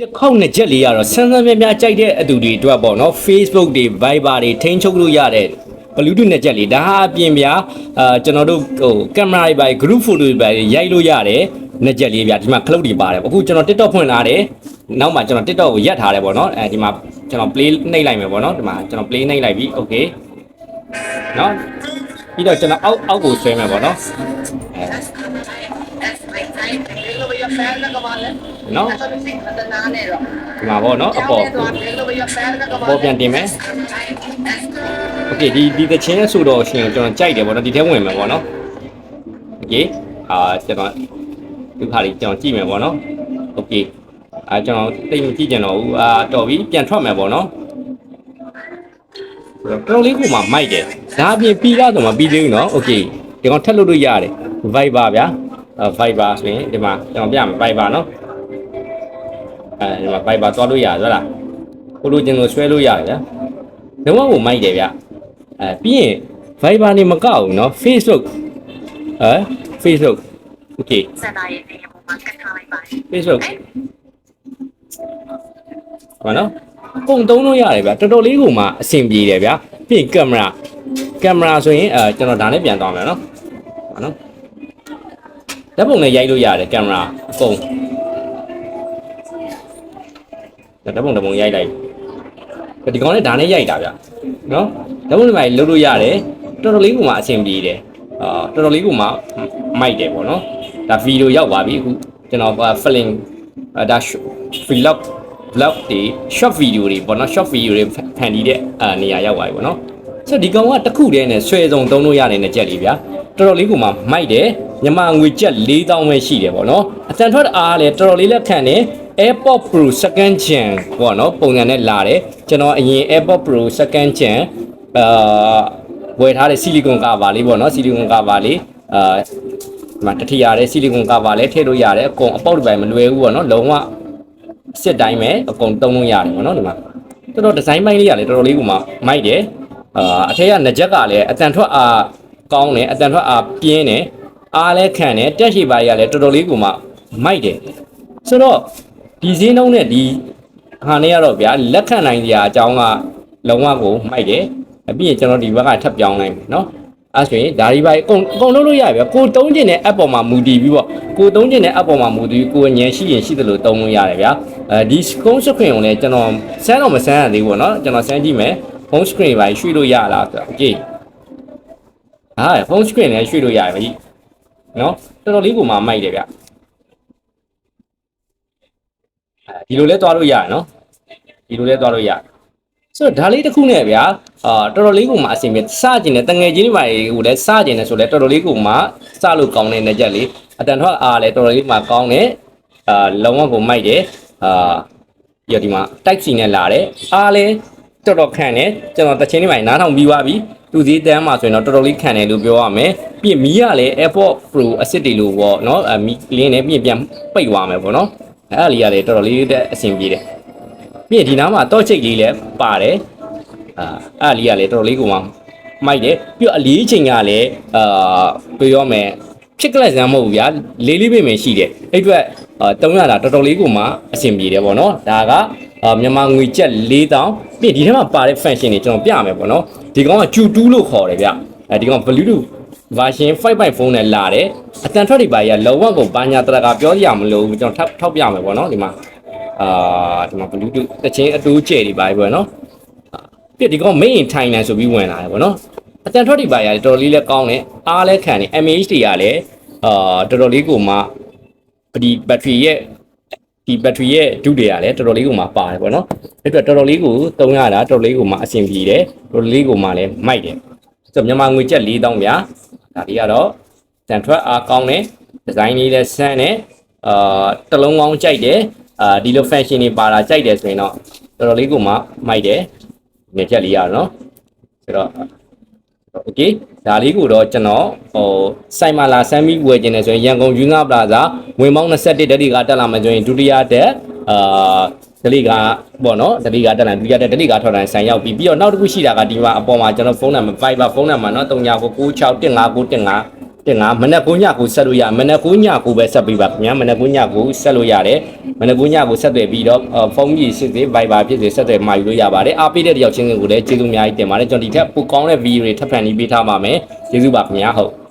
တစ်ခေါက်နှစ်ချက်လေးရတော့ဆန်းဆန်းမြတ်မြတ်ကြိုက်တဲ့အတူတွေအတွက်ပေါ့နော် Facebook တွေ Viber တွေထိန်းချုပ်လို့ရတဲ့ Bluetooth နှစ်ချက်လေးဒါဟာအပြင်ဗျာကျွန်တော်တို့ဟိုကင်မရာတွေပါ group photo တွေပါရိုက်လို့ရတယ်နှစ်ချက်လေးဗျာဒီမှာ cloud တွေပါတယ်အခုကျွန်တော် TikTok ဖွင့်ထားတယ်နောက်မှာကျွန်တော် TikTok ကိုရက်ထားတယ်ပေါ့နော်ဒီမှာကျွန်တော် play နှိပ်လိုက်မယ်ပေါ့နော်ဒီမှာကျွန်တော် play နှိပ်လိုက်ပြီ okay နော်ပြီးတော့ကျွန်တော်အောက်ကိုဆွဲမယ်ပေါ့နော်နော်ဒီမှာပေါ့နော်အပေါ်ပြန်တင်မယ်โอเคဒီတချင်းဆိုတော့ရှင်ကျွန်တော်ကြိုက်တယ်ပေါ့နော်ဒီထဲဝင်မယ်ပေါ့နော်โอเคကျွန်တော်ဒီခါလေးကျွန်တော်ကြည့်မယ်ပေါ့နော်โอเคကျွန်တော်တိတ်မကြည့်ကြတော့ဘူးတော်ပြီပြန်ထွက်မယ်ပေါ့နော်တော်လေးကိုမှမိုက်တယ်ဒါအပြင်ပြီးတော့မပြီးသေးဘူးနော်โอเคဒီကောင်ထက်လို့လို့ရတယ် Viber ဗျာViber ဆိုရင်ဒီမှာကျွန်တော်ပြမယ် Viber နော်ဒီမှာ Viber သွားလို့ရတယ်ဟုတ်လားကိုလိုချင်လို့ဆွဲလို့ရတယ်ဗျာလုံးဝကိုမိုက်တယ်ဗျပြီးရင် Viber နေမကောက်ဘူးနော် Facebook Facebook okay စတာရဲ့နေရာမှာကတ်ထားလိုက်ပါ Facebook ဘာနော်ပုံသုံးလို့ရတယ်ဗျာတော်တော်လေးကိုမှအဆင်ပြေတယ်ဗျာပြီးရင်ကင်မရာဆိုရင်ကျွန်တော်ဒါနဲ့ပြန်သွားမယ်နော်ဘာနော်ဓာတ်ပုံနဲ့ရိုက်လို့ရတယ်ကင်မရာအကုန်ဓာတ်ပုံရိုက်လိုက်ဒီကောင်နဲ့ဒါနဲ့ရိုက်တာဗျနော်ဓာတ်ပုံတွေမှာလုပ်လို့ရတယ်တော်တော်လေးကမှအဆင်ပြေတယ်တော်တော်လေးကမှမိုက်တယ်ပေါ့နော်ဒါဗီဒီယိုရောက်ပါပြီအခုကျွန်တော်film ဒါ vlog တွေ short video တွေပေါ့နော် short video တွေဖန်တီးတဲ့နေရာရောက်ပါပြီပေါ့နော်ဆိုတော့ဒီကောင်ကတစ်ခုတည်းနဲ့ဆွဲစုံသုံးလို့ရတယ်နဲ့ကြက်လေးဗျာတော်တော်လေးကမှမိုက်တယ်မြန်မာငွေကျပ်4000ပဲရှိတယ်ပေါ့နော်အတန်ထွက်အားလည်းတော်တော်လေးလက်ခံတယ် AirPod Pro second gen ပေါ့နော်ပုံစံနဲ့လာတယ်ကျွန်တော်အရင် AirPod Pro second gen ဝယ်ထားတဲ့ silicone cover လေးပေါ့နော် silicone cover လေးဒီမှာတထီရတဲ့ silicone cover လေးထည့်လို့ရတယ်အကုန်အပေါက်တွေပဲမလွယ်ဘူးပေါ့နော်လုံးဝစစ်တိုင်းပဲအကုန်သုံးလို့ရတယ်ပေါ့နော်ဒီမှာတော်တော်ဒီဇိုင်းပိုင်းလေးကလည်းတော်တော်လေးကမှမိုက်တယ်အထက်ကငကြက်ကလည်းအတန်ထွက်အားကောင်းတယ်အတန်ထွက်အားပြင်းတယ်အားလည်းခံတယ်တက်ရှိပါရလည်းတော်တော်လေးကမှမိုက်တယ်ဆိုတော့ဒီဈေးနှုန်းနဲ့ဒီဟာနဲ့ရတော့ဗျာလက်ခံနိုင်စရာအကြောင်းကလုံးဝကိုမိုက်တယ်ပြီးရင်ကျွန်တော်ဒီဘက်ကထပ်ပြောင်းလိုက်မယ်နော်အဲဆိုရင်ဒါဒီဘက်အကုန်လုံးလို့ရပြီကိုသုံးကျင်တဲ့ app ပေါ်မှာမူတည်ပြီးပေါ့ကိုသုံးကျင်တဲ့ app ပေါ်မှာမူတည်ပြီးကိုညံရှိရင်ရှိသလိုသုံးလို့ရတယ်ဗျာဒီကုန်းစခွင်ကိုလည်းကျွန်တော်ဆန်းတော့မဆန်းရသေးဘူးပေါ့နော်ကျွန်တော်ဆန်းကြည့်မယ် home screen ပဲရွှေ့လို့ရလားဆိုတော့ okay home screen လည်းရွှေ့လို့ရတယ်ဗျနော်တော်တော်လေးကိုမှမိုက်တယ်ဗျဒီလိုလဲသွားလို့ရတယ်နော်ဒီလိုလဲသွားလို့ရတယ်ဆိုတော့ဒါလေးတစ်ခုနဲ့ဗျာတော်တော်လေးကိုမှအဆင်ပြေစကျင်တဲ့တငယ်ချင်းတွေပါကိုလည်းစကျင်တယ်ဆိုလဲတော်တော်လေးကိုမှစလို့ကောင်းတဲ့နှစ်ချက်လေးအတန်ထွက်အားလည်းတော်တော်လေးမှကောင်းတယ်လုံးဝကိုမိုက်တယ်ပြီးတော့ဒီမှာ type C နဲ့လာတယ်အားလည်းတော်တော်ခံတယ်ကျွန်တော်တချင်းလေးမှနားထောင်ပြီးသွားပြီသူစည်းတန်းမှာဆိုရင်တော့တော်တော်လေးခံတယ်လို့ပြောရမယ်ပြီးမီးကလည်း AirPod Pro အစ်စ်တွေလို့ပေါ့နော်မီးလင်းနဲ့ပြီးပြန်ပိတ်သွားမယ်ပေါ့နော်အဲ့လေးကလည်းတော်တော်လေးအဆင်ပြေတယ်ပြီးရင်ဒီနားမှာတော့ချိတ်လေးလည်းပါတယ်အဲ့လေးကလည်းတော်တော်လေးကိုမှမိုက်တယ်ပြီးတော့အလေးချိန်ကလည်းပြောရမယ်ဖြစ်ကလပ်စမ်းမဟုတ်ဘူးဗျာလေးပဲရှိတယ်အဲ့အတွက်တုံးရတာတော်တော်လေးကိုမှအဆင်ပြေတယ်ပေါ့နော်ဒါကမြန်မာငွေကျပ်4000ပြီးဒီထဲမှာပါတဲ့ function တွေကျွန်တော်ပြမယ်ပေါ့နော်ဒီကောင်က Q2 လို့ခေါ်တယ်ဗျဒီကောင် Bluetooth version 5.4 နဲ့လာတယ်အတန်ထွက်တွေပါရလောဝက်ကိုဘာညာတရကပြောရမလို့ကျွန်တော်ထောက်ပြမယ်ပေါ့နော်ဒီမှာဒီမှာ Bluetooth တချင်းအတူးကျဲတွေပါပဲနော်ပြီးဒီကောင် main in Thailand ဆိုပြီးဝင်လာတယ်ပေါ့နော်အတန်ထွက်တွေပါရတော်တော်လေးလည်းကောင်းတယ်အားလည်းခံတယ် mAh တွေကလည်းတော်တော်လေးကိုမှဒီဘက်ထရီရဲ့ဒုတွေကလည်းတော်တော်လေးကိုမှပါတယ်ပေါ့နော်အဲ့အတွက်တော်တော်လေးကိုသုံးရတာတော်တော်လေးကိုမှအဆင်ပြေတယ်တော်တော်လေးကိုမှလည်းမိုက်တယ်ဆိုတော့မြန်မာငွေကျပ်4000ဗျာဒါလေးကတော့တန်ထွက်အားကောင်းတယ်ဒီဇိုင်းလေးလည်းဆန်းတယ်တလုံးကောင်းကြိုက်တယ်ဒီလို fashion တွေပါလာကြိုက်တယ်ဆိုရင်တော့တော်တော်လေးကိုမှမိုက်တယ်ငွေကျပ်လေးရတော့ဆိုတော့โอเคဒါလေးကိုတော့ကျွန်တော်စိုက်မာလာဆမ်းပြီးဝယ်ကျင်တယ်ဆိုရင်ရန်ကုန်ယူငါပလာဇာဝင်ပေါင်း21ဓာတိကတက်လာမှဆိုရင်ဒုတိယတက်ဓာတိကပေါ့နော်ဓာတိကတက်လာဒုတိယတက်ဓာတိကထောက်တိုင်းဆိုင်ရောက်ပြီးတော့နောက်တစ်ခုရှိတာကဒီမှာအပေါ်မှာကျွန်တော်ဖုန်းနံပါတ် Viber ဖုန်းနံပါတ်เนาะ39961595 တဲ့ငါမနက်9ညကိုဆက်လို့ရမနက်9ညကိုပဲဆက်ပေးပါခင်ဗျာမနက်9ညကိုဆက်လို့ရတယ်မနက်9ညကိုဆက်သွယ်ပြီးတော့ဖုန်းကြီးစစ်စစ် Viber ဖြစ်စေဆက်သွယ်မှာယူလို့ရပါတယ်အားပေးတဲ့တယောက်ချင်းကိုလည်းကျေးဇူးအများကြီးတင်ပါတယ်ကျွန်တော်ဒီထက်ပိုကောင်းတဲ့ဗီဒီယိုတွေထပ်ဖန်ပြီးပေးထားပါမယ်ကျေးဇူးပါခင်ဗျာဟုတ်